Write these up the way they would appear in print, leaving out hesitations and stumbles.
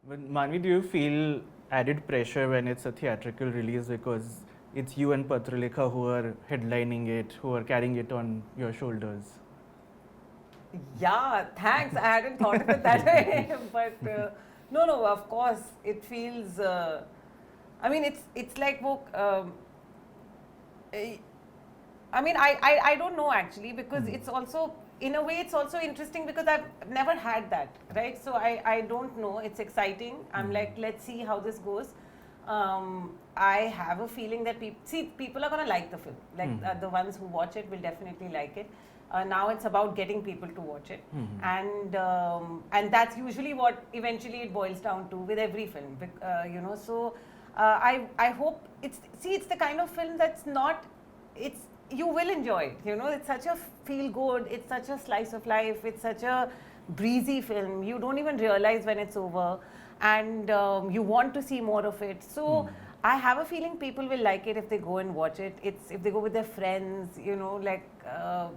But Manvi, do you feel added pressure when it's a theatrical release because it's you and Patralekhaa who are headlining it, who are carrying it on your shoulders? Yeah, thanks. I hadn't thought of it that way. But no, of course, it feels. I mean, it's like I mean, I don't know actually, because it's also, in a way, it's also interesting because I've never had that, right? So I don't know. It's exciting. I'm like, let's see how this goes. I have a feeling that people are going to like the film. Like the ones who watch it will definitely like it. Now it's about getting people to watch it, and that's usually what eventually it boils down to with every film. You know, so I hope it's the kind of film that's not, you will enjoy it. You know, it's such a feel good. It's such a slice of life. It's such a breezy film. You don't even realize when it's over, and you want to see more of it. So I have a feeling people will like it if they go and watch it. It's if they go with their friends, you know, like,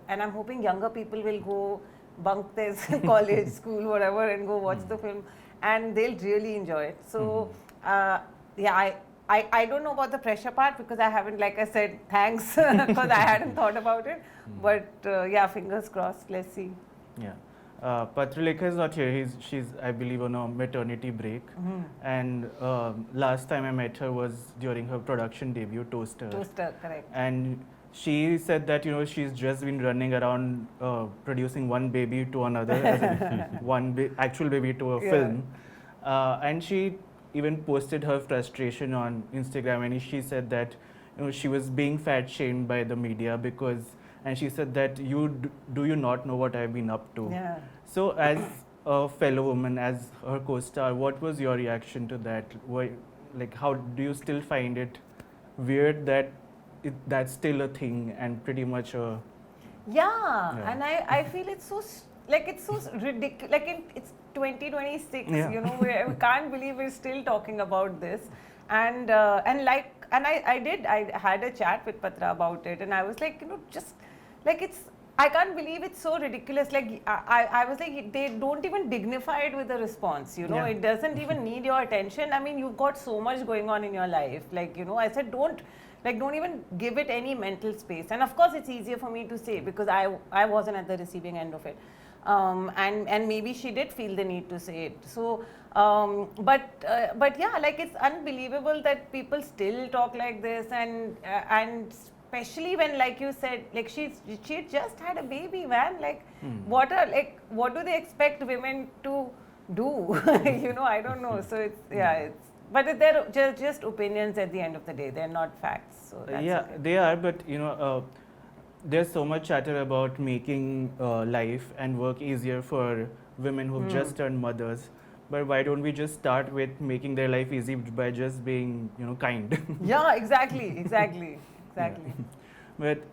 and I'm hoping younger people will go bunk their college, school, whatever, and go watch the film, and they'll really enjoy it. So, yeah, I don't know about the pressure part because I haven't, like I said, thanks, because I hadn't thought about it. But yeah, fingers crossed. Let's see. Yeah. Patralekhaa is not here. She's, I believe, on a maternity break. And last time I met her was during her production debut, Toaster. Toaster, correct. And she said that, you know, she's just been running around producing one baby to another, as in one actual baby to a film. And she even posted her frustration on Instagram, and she said that, you know, she was being fat shamed by the media because, and she said that do you not know what I've been up to? Yeah. So as a fellow woman, as her co-star, what was your reaction to that? Why, like, how do you still find it weird that that's still a thing and pretty much a... Yeah. And I feel it's so it's so ridiculous. Like it's 2026. You know, we can't believe we're still talking about this. And I had a chat with Patra about it, and I was like, you know, just like I can't believe it's so ridiculous. Like I was like, they don't even dignify it with a response. You know, it doesn't even need your attention. I mean, you've got so much going on in your life. Like, you know, I said, don't even give it any mental space. And of course, it's easier for me to say because I wasn't at the receiving end of it. And maybe she did feel the need to say it. So, but yeah, like it's unbelievable that people still talk like this, and especially when, like you said, like she just had a baby, man. Like, what do they expect women to do? You know, I don't know. So but they're just opinions at the end of the day. They're not facts. So that's okay. They are, but you know. There's so much chatter about making life and work easier for women who've just turned mothers. But why don't we just start with making their life easy by just being, you know, kind? Yeah, exactly. Yeah. But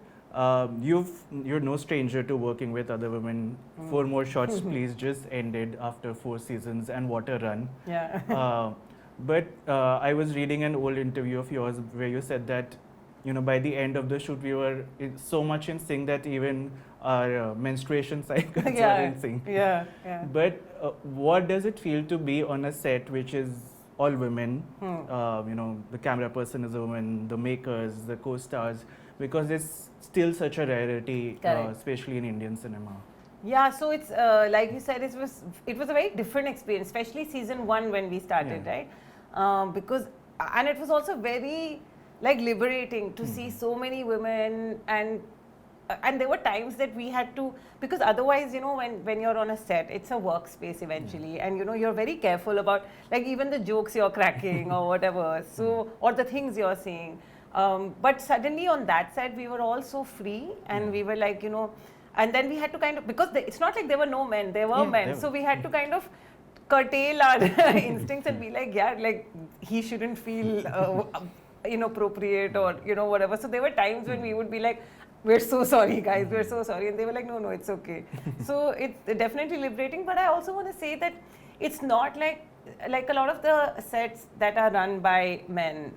you're no stranger to working with other women. 4 more shots, please, just ended after 4 seasons, and what a run. Yeah. But I was reading an old interview of yours where you said that, you know, by the end of the shoot, we were so much in sync that even our menstruation cycles were in sync. Yeah. But what does it feel to be on a set which is all women? You know, the camera person is a woman, the makers, the co-stars, because it's still such a rarity, especially in Indian cinema. Yeah, so it's like you said, it was a very different experience, especially season 1 when we started, right? Because it was also very liberating to see so many women, and there were times that we had to, because otherwise, you know, when you're on a set, it's a workspace eventually, and you know, you're very careful about even the jokes you're cracking or whatever, so, or the things you're saying. But suddenly on that set, we were all so free, and we were like, you know, and then we had to kind of, because it's not like there were no men, there were men, so we had to kind of curtail our instincts and be like, he shouldn't feel inappropriate or, you know, whatever. So there were times when we would be like, we're so sorry, guys, we're so sorry. And they were like, no, it's okay. So it's definitely liberating. But I also want to say that it's not like a lot of the sets that are run by men,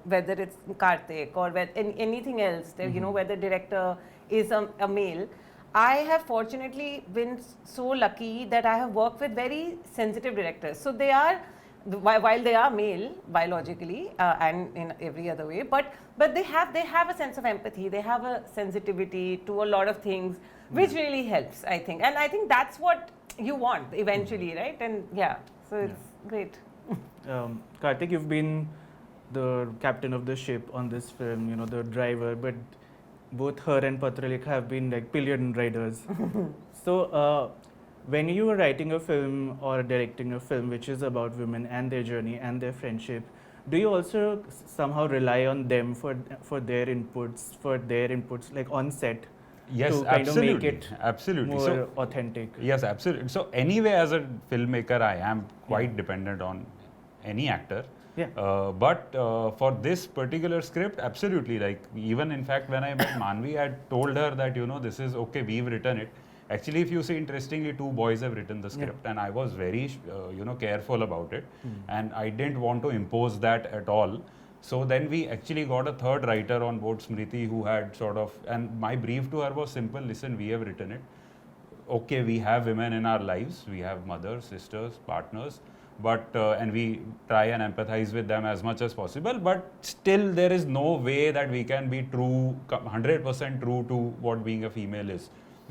whether it's Kartik or anything else, you know, where the director is a male. I have fortunately been so lucky that I have worked with very sensitive directors. So they are while they are male biologically and in every other way, but they have a sense of empathy, they have a sensitivity to a lot of things, which really helps, I think. And I think that's what you want eventually, right? And yeah, so it's great. Kartik, you've been the captain of the ship on this film, you know, the driver, but both her and Patralekhaa have been like pillion riders. So when you are writing a film or directing a film which is about women and their journey and their friendship, do you also somehow rely on them for their inputs like on set? Yes, to kind absolutely. of make it absolutely. more authentic? Yes, absolutely. So anyway, as a filmmaker, I am quite dependent on any actor. Yeah. But for this particular script, absolutely. Like even in fact, when I met Maanvi, I told her that, you know, this is okay, we've written it. Actually, if you see, interestingly, 2 boys have written the script, and I was very, you know, careful about it, and I didn't want to impose that at all. So then we actually got a 3rd writer on board, Smriti, who had sort of, and my brief to her was simple: listen, we have written it. Okay, we have women in our lives, we have mothers, sisters, partners, but and we try and empathize with them as much as possible, but still there is no way that we can be true, 100% true to what being a female is.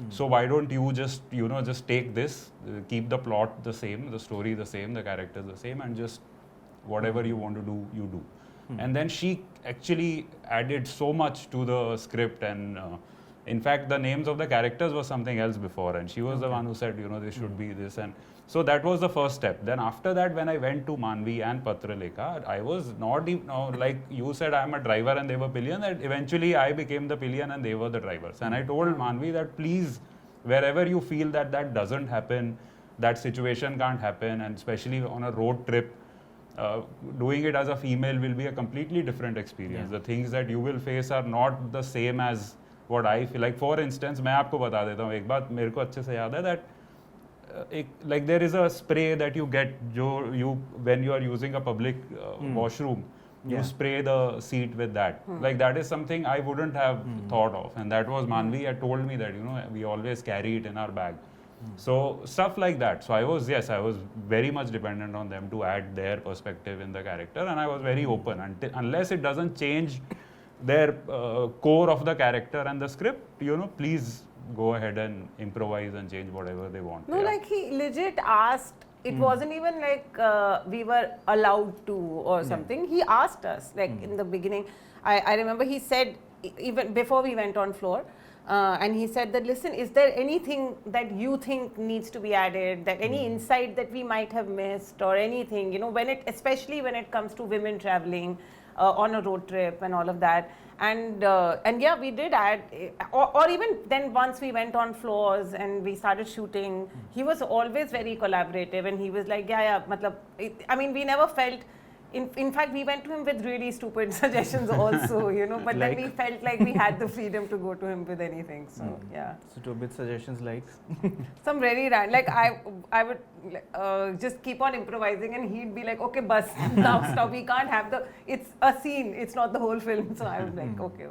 So why don't you just, you know, just take this, keep the plot the same, the story the same, the characters the same, and just whatever you want to do, you do. And then she actually added so much to the script, and in fact the names of the characters was something else before, and she was the one who said, you know, this should be this. And so that was the first step. Then after that, when I went to Maanvi and Patralekhaa, I was not even, like you said, I'm a driver and they were pillion, that eventually I became the pillion and they were the drivers. And I told Maanvi that please, wherever you feel that that doesn't happen, that situation can't happen, and especially on a road trip, doing it as a female will be a completely different experience. The things that you will face are not the same as what I feel. Like for instance, मैं आपको बता देता हूँ एक बात मेरे को अच्छे से याद है that like there is a spray that you get when you are using a public washroom, you spray the seat with that. Like that is something I wouldn't have thought of, and that was Maanvi had told me that, you know, we always carry it in our bag. So stuff like that. So I was very much dependent on them to add their perspective in the character, and I was very open unless it doesn't change their core of the character and the script, you know, please go ahead and improvise and change whatever they want. No, like he legit asked. It wasn't even like we were allowed to or something. He asked us, like in the beginning. I remember he said, even before we went on floor, and he said that, listen, is there anything that you think needs to be added, that any insight that we might have missed or anything, you know, especially when it comes to women traveling on a road trip and all of that. And yeah, we did add, or even then once we went on floors and we started shooting, he was always very collaborative, and he was like, matlab, I mean, we never felt, in fact, we went to him with really stupid suggestions also, you know, but then we felt like we had the freedom to go to him with anything. So yeah. Stupid suggestions like? Some very random, like I would just keep on improvising, and he'd be like, okay, bus, now stop, we can't have it's a scene, it's not the whole film. So I was like, okay.